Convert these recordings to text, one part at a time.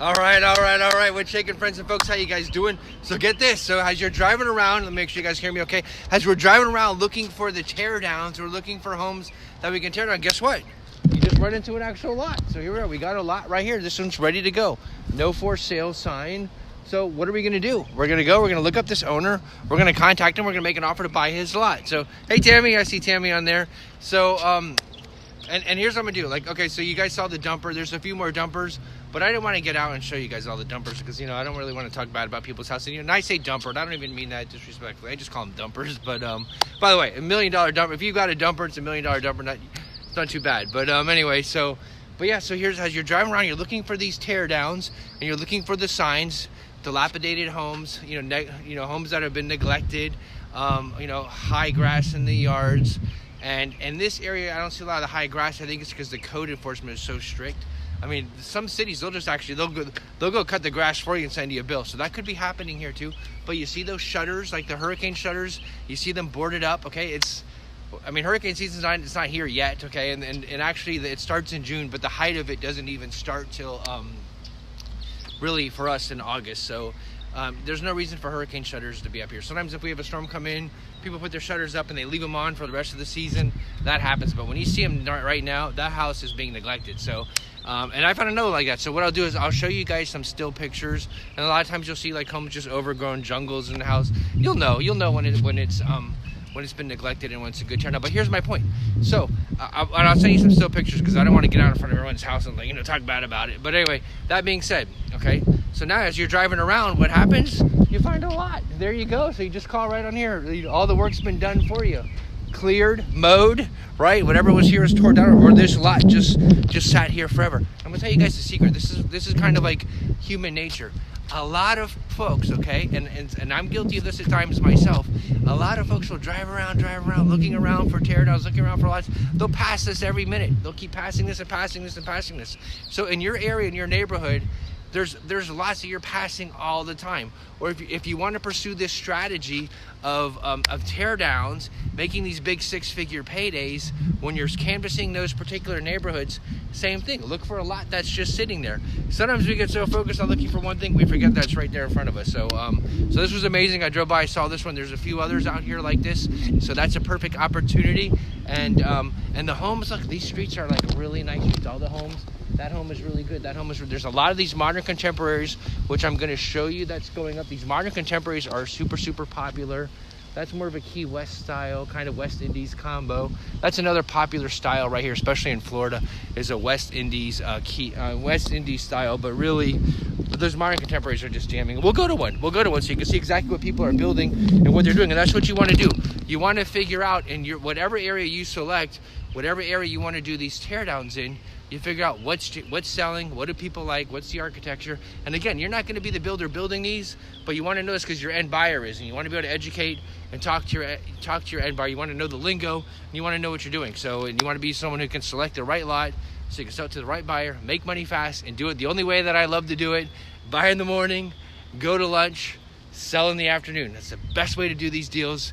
All right. What's shaking, friends and folks? How you guys doing? So get this. So as you're driving around, let me make sure you guys hear me okay. As we're driving around looking for the teardowns, we're looking for homes that we can tear down. Guess what? You just run into an actual lot. So here we are. We got a lot right here. This one's ready to go. No for sale sign. So what are we going to do? We're going to look up this owner. We're going to contact him. We're going to make an offer to buy his lot. So, hey, Tammy, I see Tammy on there. So, and here's what I'm going to do. Like, okay, so you guys saw the dumper. There's a few more dumpers. But I didn't want to get out and show you guys all the dumpers because, I don't really want to talk bad about people's house. And I say dumper, and I don't even mean that disrespectfully. I just call them dumpers. But, by the way, $1 million dumper. If you've got a dumper, it's $1 million dumper. It's not too bad. But, anyway, so here's as you're driving around, you're looking for these teardowns, and you're looking for the signs, dilapidated homes, homes that have been neglected, high grass in the yards. And in this area, I don't see a lot of the high grass. I think it's because the code enforcement is so strict. I mean, some cities, they'll go cut the grass for you and send you a bill. So that could be happening here too. But you see those shutters, like the hurricane shutters, you see them boarded up, okay? Hurricane season's not here yet, okay? And actually it starts in June, but the height of it doesn't even start till really for us in August. So there's no reason for hurricane shutters to be up here. Sometimes if we have a storm come in, people put their shutters up and they leave them on for the rest of the season. That happens. But when you see them right now, that house is being neglected. So, and I found a note like that. So what I'll do is I'll show you guys some still pictures. And a lot of times you'll see like homes just overgrown jungles in the house. You'll know when it's been neglected and when it's a good turnout. But here's my point. So I'll send you some still pictures because I don't want to get out in front of everyone's house and talk bad about it. But anyway, that being said, okay. So now as you're driving around, what happens? You find a lot. There you go. So you just call right on here. All the work's been done for you. Cleared, mowed, right? Whatever was here is torn down, or this lot just sat here forever. I'm gonna tell you guys the secret. This is kind of like human nature. A lot of folks, okay, and I'm guilty of this at times myself. A lot of folks will drive around, looking around for teardowns, looking around for lots. They'll pass this every minute. They'll keep passing this and passing this and passing this. So in your area, in your neighborhood, there's lots that you're passing all the time. Or if you want to pursue this strategy of teardowns, making these big six-figure paydays, when you're canvassing those particular neighborhoods, same thing. Look for a lot that's just sitting there. Sometimes we get so focused on looking for one thing, we forget that's right there in front of us. So so this was amazing. I drove by, I saw this one. There's a few others out here like this. So that's a perfect opportunity. And the homes, look, these streets are like really nice streets. All the homes. That home is really good. There's a lot of these modern contemporaries, which I'm going to show you that's going up. These modern contemporaries are super, super popular. That's more of a Key West style, kind of West Indies combo. That's another popular style right here, especially in Florida, is a West Indies West Indies style. But really, those modern contemporaries are just jamming. We'll go to one so you can see exactly what people are building and what they're doing. And that's what you want to do. You want to figure out in your whatever area you select, whatever area you want to do these teardowns in. You figure out what's selling, what do people like, what's the architecture. And again, you're not going to be the builder building these, but you want to know this because your end buyer is, and you want to be able to educate and talk to your end buyer. You want to know the lingo, and you want to know what you're doing. So, and you want to be someone who can select the right lot, so you can sell it to the right buyer, make money fast, and do it the only way that I love to do it: buy in the morning, go to lunch, sell in the afternoon. That's the best way to do these deals.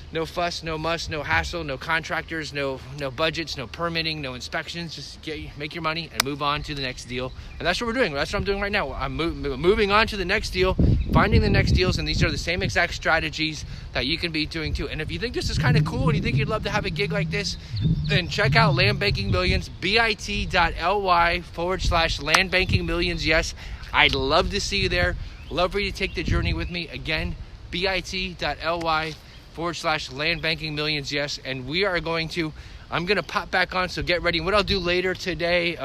No fuss, no muss, no hassle, no contractors, no budgets, no permitting, no inspections. Just make your money and move on to the next deal. And that's what we're doing. That's what I'm doing right now. I'm moving on to the next deal, finding the next deals, and these are the same exact strategies that you can be doing too. And if you think this is kind of cool and you think you'd love to have a gig like this, then check out Land Banking Millions, bit.ly/Land Banking Millions. Yes, I'd love to see you there. Love for you to take the journey with me. Again, bit.ly/Land Banking Millions, yes. And I'm going to pop back on, so get ready. What I'll do later today,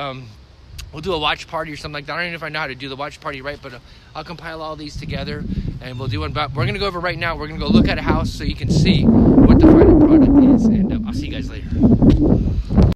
we'll do a watch party or something like that. I don't even know if I know how to do the watch party right, but I'll compile all these together and we'll do one. But we're going to go over right now. We're going to go look at a house so you can see what the final product is. And I'll see you guys later.